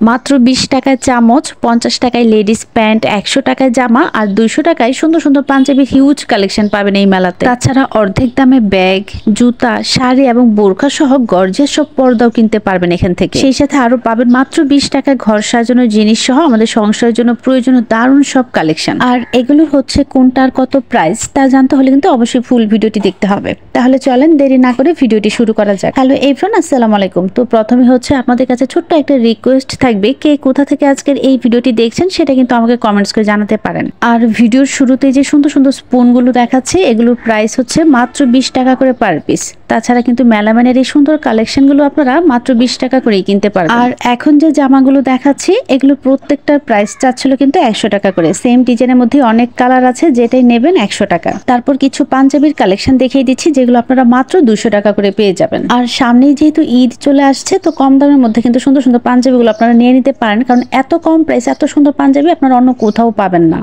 মাত্র 20 টাকায় চামচ, 50 টাকায় লেডিস প্যান্ট, 100 টাকায় জামা আর 200 টাকায় সুন্দর সুন্দর পাঞ্জাবির হিউজ কালেকশন পাবেন এই মেলাতে। তাছাড়া অর্ধেক দামে ব্যাগ, জুতা, শাড়ি এবং বোরখা সহ গর্জিয়াস সব পর্দাও কিনতে পারবেন এখান থেকে। সেই সাথে আরো পাবেন মাত্র 20 টাকায় ঘর সাজানোর জিনিস সহ আমাদের সংসারের জন্য প্রয়োজনীয় দারুণ সব কালেকশন। আর এগুলোর হচ্ছে কোনটার কত প্রাইস তা জানতে হলে কিন্তু অবশ্যই ফুল ভিডিওটি দেখতে হবে। তাহলে চলেন দেরি না করে ভিডিওটি শুরু করা যাক। হ্যালো এভরিওয়ান, আসসালামু আলাইকুম। তো প্রথমে হচ্ছে আপনাদের কাছে ছোট্ট একটা রিকোয়েস্ট থাকবে, কে কোথা থেকে আজকের এই ভিডিওটি দেখছেন সেটা কিন্তু আমাকে কমেন্টস করে জানাতে পারেন। আর ভিডিওর শুরুতে যে সুন্দর সুন্দর স্পুনগুলো দেখাচ্ছে এগুলোর প্রাইস হচ্ছে মাত্র 20 টাকা করে পার পিস। তাছাড়া কিন্তু মেলামানের এই সুন্দর কালেকশনগুলো আপনারা মাত্র 20 টাকা করেই কিনতে পারবেন। আর এখন যে জামাগুলো দেখাচ্ছি এগুলো প্রত্যেকটার প্রাইস চাচ্ছিল কিন্তু 100 টাকা করে। সেম ডিজাইনের মধ্যে অনেক কালার আছে, যেটাই নেবেন 100 টাকা। তারপর কিছু পাঞ্জাবির কালেকশন দেখিয়ে দিচ্ছি যেগুলো আপনারা মাত্র 200 টাকা করে পেয়ে যাবেন। আর সামনেই যেহেতু ঈদ চলে আসছে, তো কম দামের মধ্যে কিন্তু সুন্দর সুন্দর পাঞ্জাবিগুলো আপনারা নিয়ে নিতে পারেন, কারণ এত কম প্রাইস এত সুন্দর পাঞ্জাবি আপনারা অন্য কোথাও পাবেন না।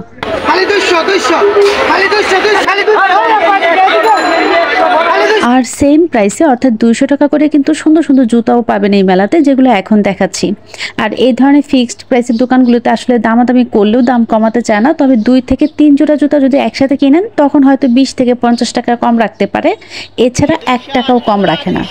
আর সেম প্রাইসে অর্থাৎ 200 টাকা করে কিন্তু সুন্দর সুন্দর জুতাও পাবেন এই মেলাতে, যেগুলো এখন দেখাচ্ছি। আর এই ধরনের ফিক্সড প্রাইসের দোকানগুলোতে আসলে দামাদামি করলেও দাম কমাতে চায় না, তবে 2 থেকে 3 জোড়া জুতা যদি একসাথে কিনেন তখন হয়তো 20 থেকে 50 টাকা কম রাখতে পারে, এছাড়া 1 টাকাও কম রাখে না।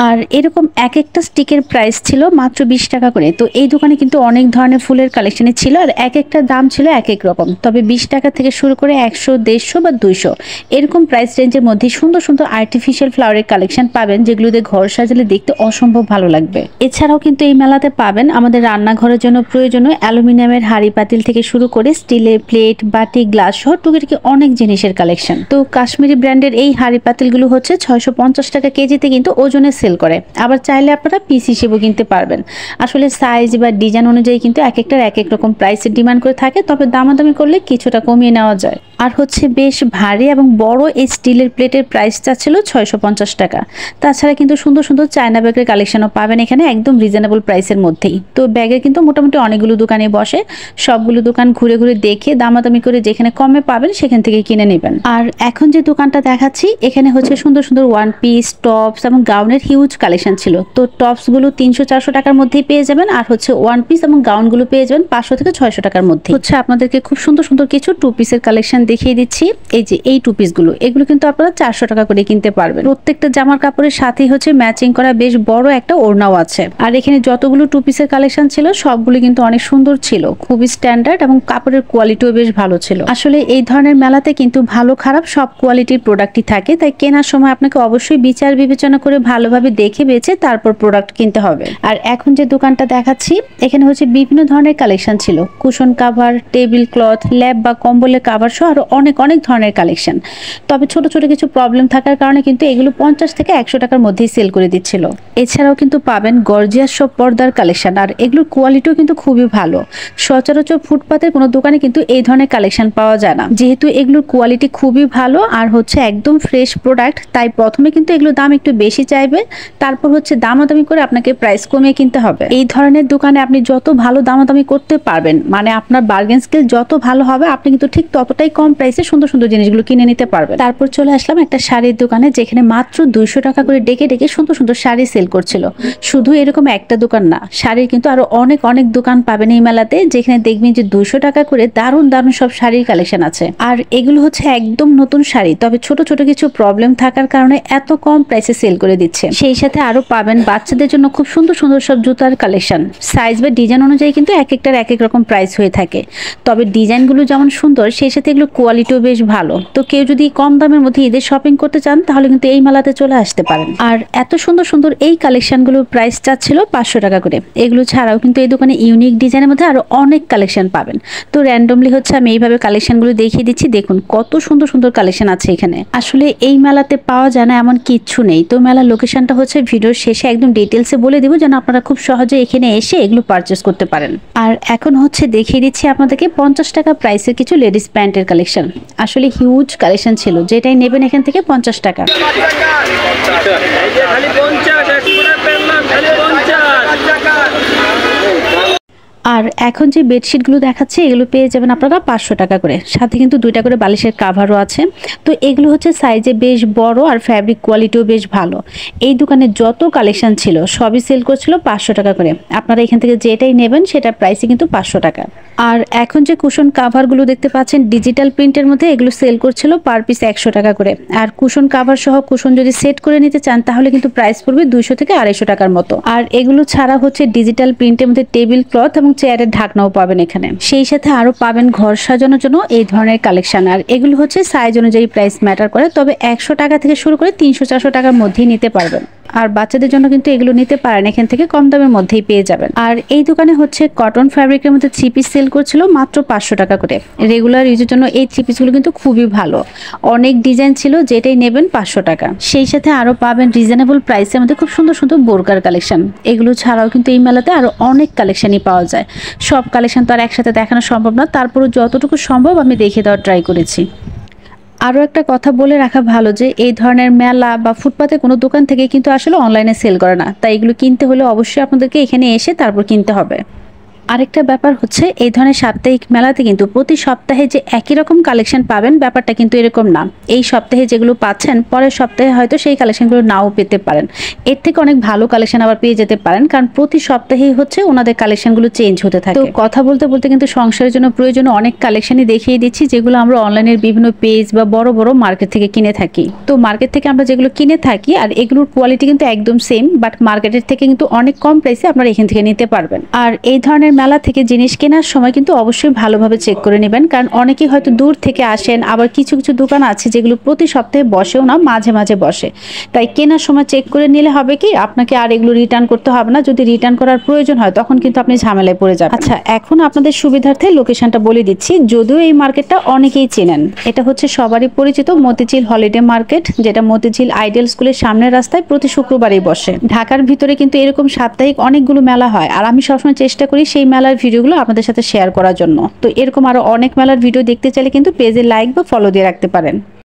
আর এরকম এক একটা স্টিকের প্রাইস ছিল মাত্র 20 টাকা করে। তো এই দোকানে কিন্তু অনেক ধরনের ফুলের কালেকশনে ছিল, আর এক একটা দাম ছিল এক এক রকম। তবে 20 টাকা থেকে শুরু করে 100, 150 বা 200 এরকম প্রাইস রেঞ্জের মধ্যে সুন্দর সুন্দর আর্টিফিশিয়াল ফ্লাওয়ারের কালেকশন পাবেন, যেগুলো দিয়ে ঘর সাজালে দেখতে অসম্ভব ভালো লাগবে। এছাড়াও কিন্তু এই মেলাতে পাবেন আমাদের রান্নাঘরের জন্য প্রয়োজনীয় অ্যালুমিনিয়ামের হাঁড়ি পাতিল থেকে শুরু করে স্টিলের প্লেট, বাটি, গ্লাস সহ টুকিটাকি অনেক জিনিসের কালেকশন। তো কাশ্মীরি ব্র্যান্ডের এই হাঁড়ি পাতিলগুলো হচ্ছে 650 টাকা কেজিতে কিন্তু ওজনে সেল করে। আবার চাইলে আপনারা পিস হিসেবেও কিনতে পারবেন। আসলে সাইজ বা ডিজাইন অনুযায়ী কিন্তু এক একটার এক এক রকম প্রাইসের ডিমান্ড করে থাকে, তবে দামাদামি করলে কিছুটা কমিয়ে নেওয়া যায়। আর হচ্ছে বেশ ভারী এবং বড় এই স্টিলের প্লেটের প্রাইস চাচ্ছিল 650 টাকা। তাছাড়া কিন্তু সুন্দর সুন্দর চায়না ব্যাগের কালেকশনও পাবেন এখানে একদম রিজনেবল প্রাইসের মধ্যেই। তো ব্যাগের কিন্তু মোটামুটি অনেকগুলো দোকানে বসে, সবগুলো দোকান ঘুরে ঘুরে দেখে দামাদামি করে যেখানে কমে পাবেন সেখান থেকে কিনে নেবেন। আর এখন যে দোকানটা দেখাচ্ছি এখানে হচ্ছে সুন্দর সুন্দর ওয়ান পিস, টপস এবং গাউনের হিউজ কালেকশন ছিল। তো টপসগুলো 300-400 টাকার মধ্যেই পেয়ে যাবেন, আর হচ্ছে ওয়ান পিস এবং গাউনগুলো পেয়ে যাবেন 500 থেকে 600 টাকার মধ্যে। হচ্ছে আপনাদেরকে খুব সুন্দর সুন্দর কিছু টু পিসের কালেকশন দেখিয়ে দিচ্ছি। এই যে এই টু পিসগুলো, এগুলো কিন্তু আপনারা 400 টাকা করে কিনতে পারবেন। প্রত্যেকটা জামার কাপড়ের সাথেই হচ্ছে ম্যাচিং করা বেশ বড় একটা ওড়নাও আছে। আর এখানে যতগুলো টু পিসের কালেকশন ছিল সবগুলো কিন্তু অনেক সুন্দর ছিল, খুবই স্ট্যান্ডার্ড এবং কাপড়ের কোয়ালিটিও বেশ ভালো ছিল। আসলে এই ধরনের মেলাতে কিন্তু ভালো খারাপ সব কোয়ালিটির প্রোডাক্টই থাকে, তাই কেনার সময় আপনাকে অবশ্যই বিচার বিবেচনা করে ভালোভাবে দেখে বেছে তারপর প্রোডাক্ট কিনতে হবে। আর এখন যে দোকানটা দেখাচ্ছি এখানে হচ্ছে বিভিন্ন ধরনের কালেকশন ছিল, কুশন কাভার, টেবিল ক্লথ, ল্যাপ বা কম্বলের কাভার সহ আরো অনেক অনেক ধরনের কালেকশন। তবে ছোট ছোট কিছু প্রবলেম থাকার কারণে কিন্তু এগুলো 50 থেকে 100 টাকার মধ্যেই সেল করে দিচ্ছিল। এছাড়াও কিন্তু পাবেন গর্জিয়াস সব পর্দার কালেকশন, আর এগুলোর কোয়ালিটিও কিন্তু খুবই ভালো। সচরাচর ফুটপাতের কোনো দোকানে কিন্তু এই ধরনের কালেকশন পাওয়া যায় না। যেহেতু এগুলোর কোয়ালিটি খুবই ভালো আর হচ্ছে একদম ফ্রেশ প্রোডাক্ট, তাই প্রথমে কিন্তু এগুলোর দাম একটু বেশি চাইবে, তারপর হচ্ছে দামাদামি করে আপনাকে প্রাইস কমিয়ে কিনতে হবে। এই ধরনের দোকানে আপনি যত ভালো দামাদামি করতে পারবেন, মানে আপনার বার্গেন স্কিল যত ভালো হবে, আপনি কিন্তু ঠিক ততটাই কম প্রাইসে সুন্দর সুন্দর জিনিসগুলো কিনে নিতে পারবেন। তারপর চলে আসলাম একটা শাড়ির দোকানে, যেখানে মাত্র 200 টাকা করে ডেকে ডেকে সুন্দর সুন্দর শাড়ি সেল করছিল। শুধু এরকম একটা দোকান না, শাড়ির কিন্তু আরো অনেক অনেক দোকান পাবেন এই মেলাতে, যেখানে দেখবেন যে 200 টাকা করে দারুণ দারুণ সব শাড়ির কালেকশন আছে। আর এগুলো হচ্ছে একদম নতুন শাড়ি, তবে ছোট ছোট কিছু প্রবলেম থাকার কারণে এত কম প্রাইসে সেল করে দিচ্ছে। সেই সাথে আরো পাবেন বাচ্চাদের জন্য খুব সুন্দর সুন্দর সব জুতার কালেকশন। সাইজ বা ডিজাইন অনুযায়ী কিন্তু এক একটার এক এক রকম প্রাইস হয়ে থাকে, তবে ডিজাইনগুলো যেমন সুন্দর সেই সাথে এগুলো কোয়ালিটিও বেশ ভালো। তো কেউ যদি কম দামের মধ্যে ঈদের শপিং করতে চান তাহলে কিন্তু এই মেলাতে চলে আসতে পারেন। আর এত সুন্দর সুন্দর এই কালেকশনগুলোর প্রাইস চাচ্ছিল 500 টাকা করে। এগুলো ছাড়াও কিন্তু এই দোকানে ইউনিক ডিজাইনের মধ্যে আরো অনেক কালেকশন পাবেন। তো র্যান্ডমলি হচ্ছে আমি এইভাবে কালেকশনগুলো দেখিয়ে দিচ্ছি, দেখুন কত সুন্দর সুন্দর কালেকশন আছে এখানে। আসলে এই মেলাতে পাওয়া যায় না এমন কিচ্ছু নেই। তো মেলার লোকেশনটা হচ্ছে ভিডিওর শেষে একদম ডিটেলসে বলে দিব, যেন আপনারা খুব সহজে এখানে এসে এগুলো পারচেস করতে পারেন। আর এখন হচ্ছে দেখিয়ে দিচ্ছি আপনাদেরকে 50 টাকা প্রাইসের কিছু লেডিস প্যান্টের কালেকশন। আসলে হিউজ কালেকশন ছিল, যেটাই নেবেন এখান থেকে 50 টাকা। আর এখন যে বেডশিটগুলো দেখাচ্ছে এগুলো পেয়ে যাবেন আপনারা 500 টাকা করে, সাথে কিন্তু 2টা করে বালিশের কাভারও আছে। তো এগুলো হচ্ছে সাইজে বেশ বড় আর ফ্যাব্রিক কোয়ালিটিও বেশ ভালো। এই দোকানে যত কালেকশন ছিল সবই সেল করছিল 500 টাকা করে। আপনারা এখান থেকে যেটাই নেবেন সেটার প্রাইসই কিন্তু 500 টাকা। আর এখন যে কুশন কাভারগুলো দেখতে পাচ্ছেন ডিজিটাল প্রিন্টের মধ্যে, এগুলো সেল করছিল পার পিস 100 টাকা করে। আর কুশন কাভার সহ কুশন যদি সেট করে নিতে চান তাহলে কিন্তু প্রাইস পড়বে 200 থেকে 250 টাকার মতো। আর এগুলো ছাড়া হচ্ছে ডিজিটাল প্রিন্টের মধ্যে টেবিল ক্লথ এবং চেয়ারের ঢাকনাও পাবেন এখানে। সেই সাথে আরো পাবেন ঘর সাজানোর জন্য এই ধরনের কালেকশন। আর এগুলো হচ্ছে সাইজ অনুযায়ী প্রাইস ম্যাটার করে, তবে 100 টাকা থেকে শুরু করে 300-400 টাকার মধ্যেই নিতে পারবেন। আর বাচ্চাদের জন্য কিন্তু এগুলো নিতে পারেন, এখান থেকে কম দামের মধ্যেই পেয়ে যাবেন। আর এই দোকানে হচ্ছে কটন ফ্যাব্রিকের মধ্যে 3 পিস সেল করছিল মাত্র 500 টাকা করে। রেগুলার ইউজের জন্য এই 3 পিসগুলো কিন্তু খুবই ভালো, অনেক ডিজাইন ছিল, যেটাই নেবেন 500 টাকা। সেই সাথে আরো পাবেন রিজনেবল প্রাইসের মধ্যে খুব সুন্দর সুন্দর বোরকার কালেকশন। এগুলো ছাড়াও কিন্তু এই মেলাতে আরো অনেক কালেকশনই পাওয়া যায়। সব কালেকশন তো আর একসাথে দেখানো সম্ভব না, তারপরও যতটুকু সম্ভব আমি দেখে দেওয়ার ট্রাই করেছি। আরও একটা কথা বলে রাখা ভালো যে এই ধরনের মেলা বা ফুটপাতে কোনো দোকান থেকে কিন্তু আসলে অনলাইনে সেল করে না, তাই এগুলো কিনতে হলে অবশ্যই আপনাদেরকে এখানে এসে তারপর কিনতে হবে। আরেকটা ব্যাপার হচ্ছে এই ধরনের সাপ্তাহিক মেলাতে কিন্তু প্রতি সপ্তাহে যে একই রকম কালেকশন পাবেন ব্যাপারটা কিন্তু এরকম না। এই সপ্তাহে যেগুলো পাচ্ছেন পরের সপ্তাহে হয়তো সেই কালেকশনগুলো নাও পেতে পারেন, এর থেকে অনেক ভালো কালেকশন আবার পেয়ে যেতে পারেন, কারণ প্রতি সপ্তাহেই হচ্ছে ওনাদের কালেকশনগুলো চেঞ্জ হতে থাকে। তো কথা বলতে বলতে কিন্তু সংসারের জন্য প্রয়োজনীয় অনেক কালেকশনই দেখিয়ে দিচ্ছি, যেগুলো আমরা অনলাইনের বিভিন্ন পেজ বা বড় বড় মার্কেট থেকে কিনে থাকি। তো মার্কেট থেকে আমরা যেগুলো কিনে থাকি আর এগুলোর কোয়ালিটি কিন্তু একদম সেম, বাট মার্কেটের থেকে কিন্তু অনেক কম প্রাইসে আপনারা এখান থেকে নিতে পারবেন। আর এই ধরনের মেলা থেকে জিনিস কেনার সময় কিন্তু অবশ্যই ভালোভাবে চেক করে নেবেন, কারণ অনেকেই হয়তো দূর থেকে আসেন, আবার কিছু কিছু দোকান আছে যেগুলো প্রতি সপ্তাহে বসেও না, মাঝে মাঝে বসে। তাই কেনার সময় চেক করে নিলে হবে কি আপনাকে আর এগুলো রিটার্ন করতে হবে না। যদি রিটার্ন করার প্রয়োজন হয় তখন কিন্তু আপনি ঝামেলায় পড়ে যাবেন। আচ্ছা, এখন আপনাদের সুবিধার্থে লোকেশনটা বলে দিচ্ছি, যদিও এই মার্কেটটা অনেকেই চেনেন। এটা হচ্ছে সবারই পরিচিত মতিঝিল হলিডে মার্কেট, যেটা মতিঝিল আইডিয়াল স্কুলের সামনের রাস্তায় প্রতি শুক্রবারই বসে। ঢাকার ভিতরে কিন্তু এরকম সাপ্তাহিক অনেকগুলো মেলা হয়, আর আমি সবসময় চেষ্টা করি সেই মেলার ভিডিওগুলো আপনাদের সাথে শেয়ার করার জন্য। তো এরকম আরো অনেক মেলার ভিডিও দেখতে চাইলে কিন্তু পেজে লাইক বা ফলো দিয়ে রাখতে পারেন।